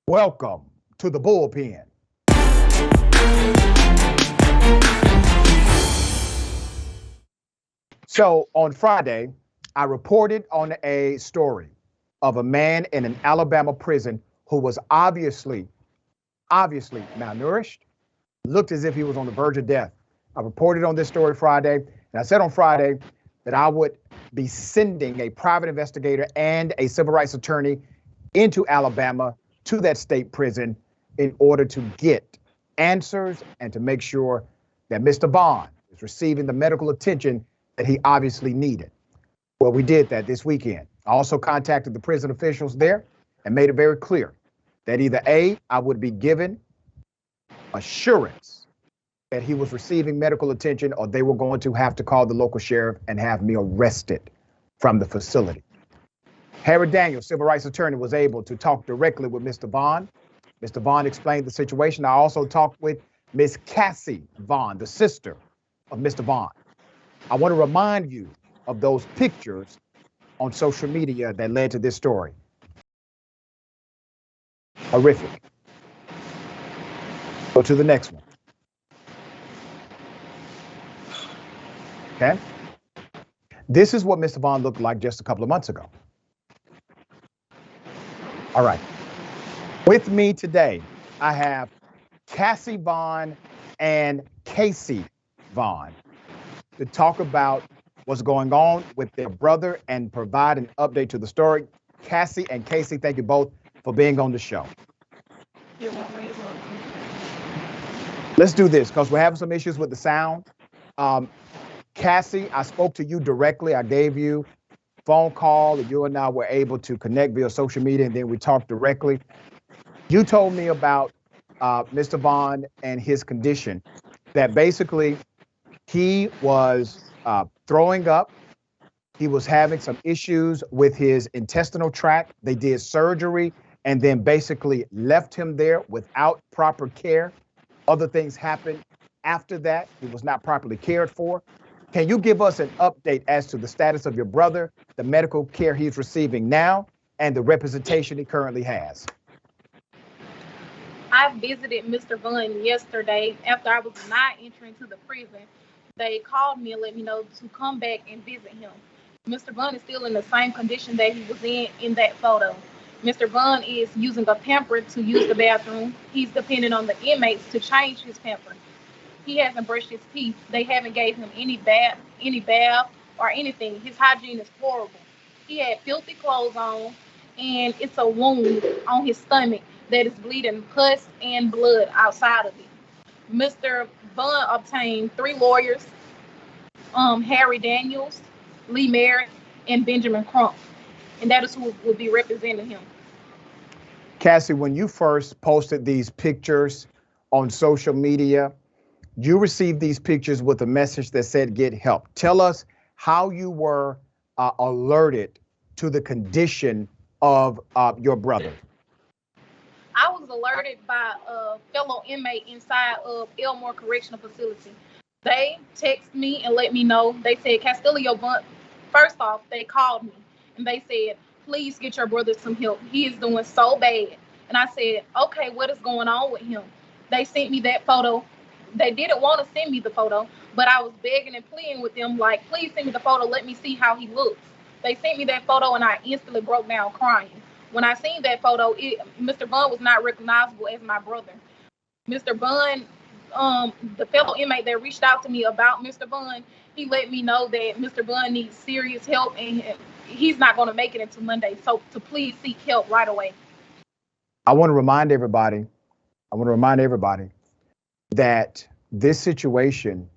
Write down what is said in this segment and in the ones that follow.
Welcome to the Bullpen. So on Friday, I reported on a story of a man in an Alabama prison who was obviously malnourished, looked as if he was on the verge of death. I reported on this story Friday, and I said on Friday that I would be sending a private investigator and a civil rights attorney into Alabama to that state prison in order to get answers and to make sure that Mr. Vaughan is receiving the medical attention that he obviously needed. Well, we did that this weekend. I also contacted the prison officials there and made it very clear that either A, I would be given assurance that he was receiving medical attention, or they were going to have to call the local sheriff and have me arrested from the facility. Harry Daniels, civil rights attorney, was able to talk directly with Mr. Vaughan. Mr. Vaughan explained the situation. I also talked with Miss Kassie Vaughan, the sister of Mr. Vaughan. I want to remind you of those pictures on social media that led to this story. Horrific. Go to the next one. Okay. This is what Mr. Vaughan looked like just a couple of months ago. All right. With me today, I have Kassie Vaughan and Kassie Vaughan to talk about what's going on with their brother and provide an update to the story. Kassie and Kassie, thank you both for being on the show. You're welcome. Let's do this because we're having some issues with the sound. Kassie, I spoke to you directly. I gave you a phone call, and you and I were able to connect via social media, and then we talked directly. You told me about Mr. Vaughan and his condition, that basically he was throwing up. He was having some issues with his intestinal tract. They did surgery and then basically left him there without proper care. Other things happened after that. He was not properly cared for. Can you give us an update as to the status of your brother, the medical care he's receiving now, and the representation he currently has? I visited Mr. Vaughan yesterday after I was not entering to the prison. They called me and let me know to come back and visit him. Mr. Vaughan is still in the same condition that he was in that photo. Mr. Vaughan is using a pamper to use the bathroom. He's depending on the inmates to change his pamper. He hasn't brushed his teeth. They haven't gave him any bath or anything. His hygiene is horrible. He had filthy clothes on, and it's a wound on his stomach that is bleeding pus and blood outside of it. Mr. Vaughan obtained 3 lawyers, Harry Daniels, Lee Merritt, and Benjamin Crump, and that is who will be representing him. Kassie, when you first posted these pictures on social media, you received these pictures with a message that said, get help. Tell us how you were alerted to the condition of your brother. I was alerted by a fellow inmate inside of Elmore Correctional Facility. They texted me and let me know. They said, Kastello Vaughan, first off, they called me and they said, please get your brother some help. He is doing so bad. And I said, okay, what is going on with him? They sent me that photo. They didn't want to send me the photo, but I was begging and pleading with them, like, please send me the photo. Let me see how he looks. They sent me that photo and I instantly broke down crying. When I seen that photo, Mr. Vaughan was not recognizable as my brother. Mr. Vaughan, the fellow inmate that reached out to me about Mr. Vaughan, he let me know that Mr. Vaughan needs serious help and he's not going to make it until Monday. So to please seek help right away. I want to remind everybody that this situation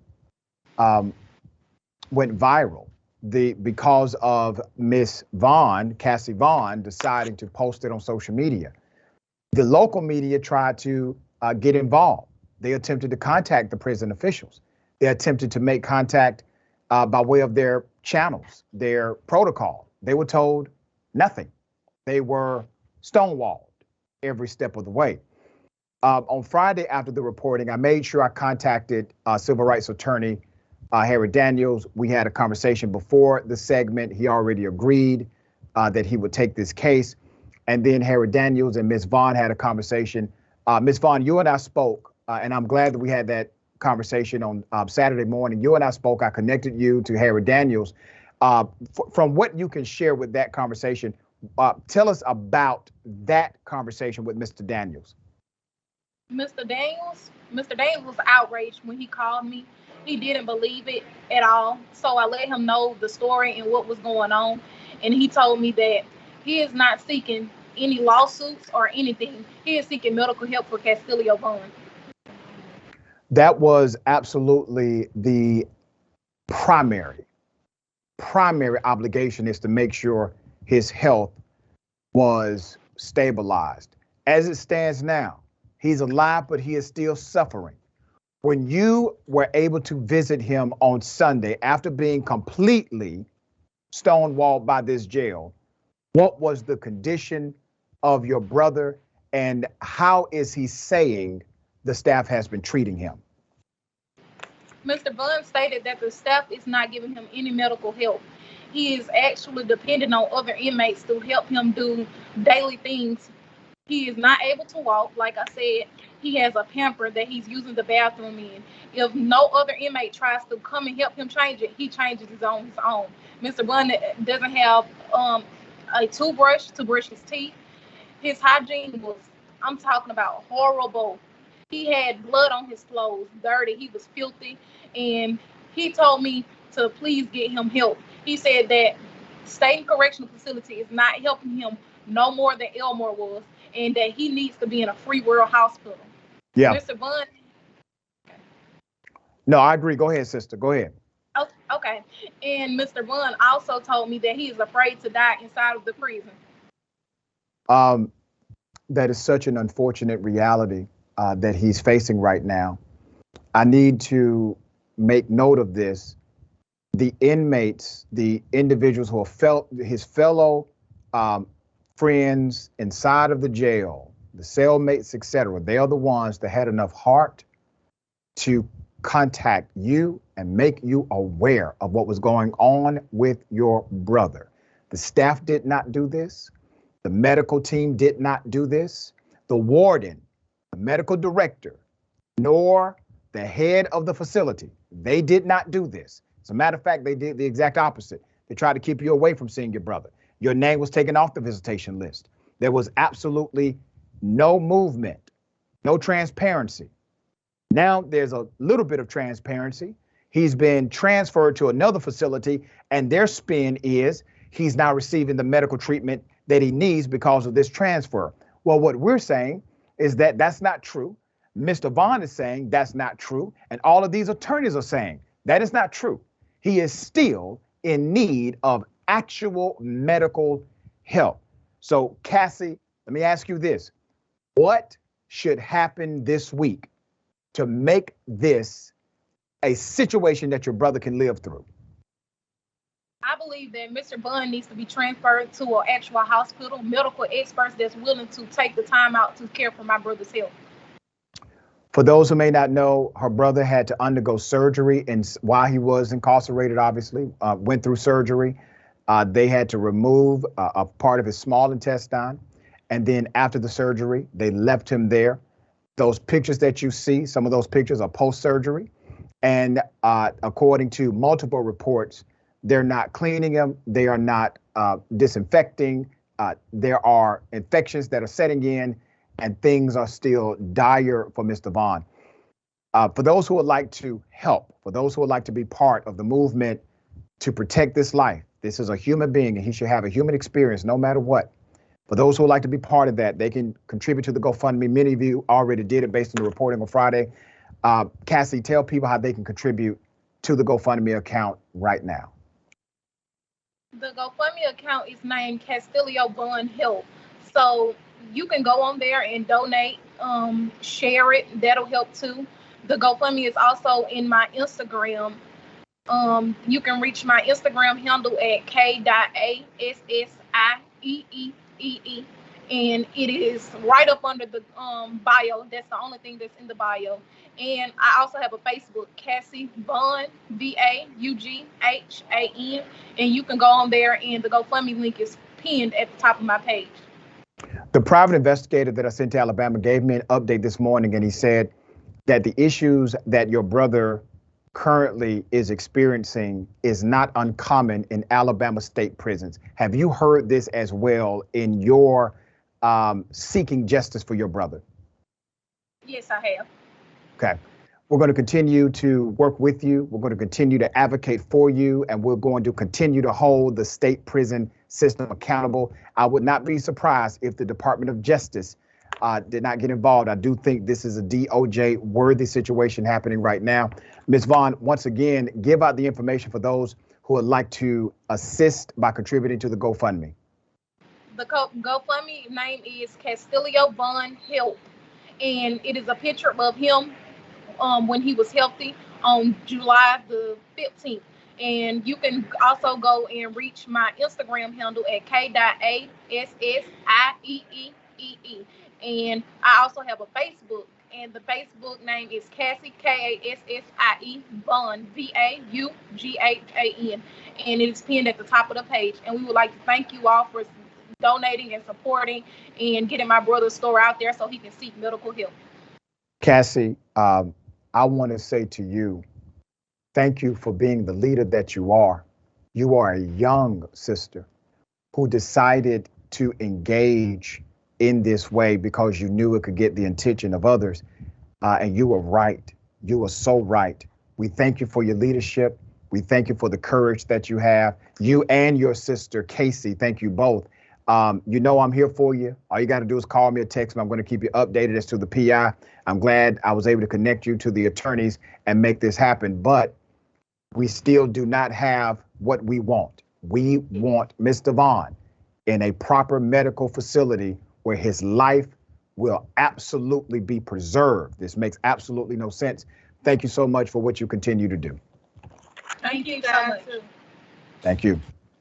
went viral because of Miss Vaughan, Kassie Vaughan, deciding to post it on social media. The local media tried to get involved. They attempted to contact the prison officials. They attempted to make contact by way of their channels, their protocol. They were told nothing. They were stonewalled every step of the way. On Friday after the reporting, I made sure I contacted civil rights attorney Harry Daniels. We had a conversation before the segment. He already agreed that he would take this case. And then Harry Daniels and Ms. Vaughan had a conversation. Ms. Vaughan, you and I spoke, and I'm glad that we had that conversation on Saturday morning. You and I spoke. I connected you to Harry Daniels. From what you can share with that conversation, tell us about that conversation with Mr. Daniels. Mr. Daniels was outraged when he called me. He didn't believe it at all. So I let him know the story and what was going on. And he told me that he is not seeking any lawsuits or anything. He is seeking medical help for Kastello Vaughan. That was absolutely the primary obligation, is to make sure his health was stabilized. As it stands now, he's alive, but he is still suffering. When you were able to visit him on Sunday after being completely stonewalled by this jail, what was the condition of your brother, and how is he saying the staff has been treating him? Mr. Vaughan stated that the staff is not giving him any medical help. He is actually dependent on other inmates to help him do daily things. He is not able to walk. Like I said, he has a pamper that he's using the bathroom in. If no other inmate tries to come and help him change it, he changes it on his own. Mr. Vaughan doesn't have a toothbrush to brush his teeth. His hygiene was, I'm talking about, horrible. He had blood on his clothes, dirty. He was filthy. And he told me to please get him help. He said that state correctional facility is not helping him no more than Elmore was, and that he needs to be in a free world hospital. Yeah. Mr. Vaughan. No, I agree. Go ahead, sister. Go ahead. Oh, okay. And Mr. Vaughan also told me that he is afraid to die inside of the prison. That is such an unfortunate reality that he's facing right now. I need to make note of this. The inmates, the individuals who are his fellow friends inside of the jail, the cellmates, etc., they are the ones that had enough heart to contact you and make you aware of what was going on with your brother. The staff did not do this. The medical team did not do this. The warden, the medical director, nor the head of the facility, they did not do this. As a matter of fact, they did the exact opposite. They tried to keep you away from seeing your brother. Your name was taken off the visitation list. There was absolutely no movement, no transparency. Now there's a little bit of transparency. He's been transferred to another facility, and their spin is he's now receiving the medical treatment that he needs because of this transfer. Well, what we're saying is that that's not true. Mr. Vaughan is saying that's not true. And all of these attorneys are saying that is not true. He is still in need of actual medical help. So, Kassie, let me ask you this. What should happen this week to make this a situation that your brother can live through? I believe that Mr. Vaughan needs to be transferred to an actual hospital, medical experts that's willing to take the time out to care for my brother's health. For those who may not know, her brother had to undergo surgery, and while he was incarcerated, obviously, went through surgery. They had to remove a part of his small intestine. And then after the surgery, they left him there. Those pictures that you see, some of those pictures are post-surgery. And according to multiple reports, they're not cleaning him. They are not disinfecting. There are infections that are setting in, and things are still dire for Mr. Vaughan. For those who would like to help, for those who would like to be part of the movement to protect this life, this is a human being and he should have a human experience no matter what. For those who would like to be part of that, they can contribute to the GoFundMe. Many of you already did it based on the reporting on Friday. Kassie, tell people how they can contribute to the GoFundMe account right now. The GoFundMe account is named Kastello Vaughan Help. So you can go on there and donate, share it. That'll help too. The GoFundMe is also in my Instagram. You can reach my Instagram handle at k.assieee, and it is right up under the bio. That's the only thing that's in the bio. And I also have a Facebook, Kassie Vaughan, VAUGHAN, and you can go on there, and the GoFundMe link is pinned at the top of my page. The private investigator that I sent to Alabama gave me an update this morning, and he said that the issues that your brother currently is experiencing is not uncommon in Alabama state prisons. Have you heard this as well in your seeking justice for your brother? Yes, I have. Okay. We're going to continue to work with you. We're going to continue to advocate for you, and we're going to continue to hold the state prison system accountable. I would not be surprised if the Department of Justice did not get involved. I do think this is a DOJ worthy situation happening right now. Ms. Vaughan, once again, give out the information for those who would like to assist by contributing to the GoFundMe. The GoFundMe name is Kastello Vaughan Help, and it is a picture of him when he was healthy on July the 15th. And you can also go and reach my Instagram handle at k.assieee. And I also have a Facebook, and the Facebook name is Kassie, Kassie Vaughan, Vaughan, and it is pinned at the top of the page. And we would like to thank you all for donating and supporting and getting my brother's story out there so he can seek medical help. Kassie, I want to say to you, thank you for being the leader that you are. You are a young sister who decided to engage in this way because you knew it could get the attention of others. And you were right. You were so right. We thank you for your leadership. We thank you for the courage that you have. You and your sister, Kassie, thank you both. You know I'm here for you. All you got to do is call me or text me. I'm going to keep you updated as to the PI. I'm glad I was able to connect you to the attorneys and make this happen. But we still do not have what we want. We want Mr. Vaughan in a proper medical facility where his life will absolutely be preserved. This makes absolutely no sense. Thank you so much for what you continue to do. Thank you so much. Thank you.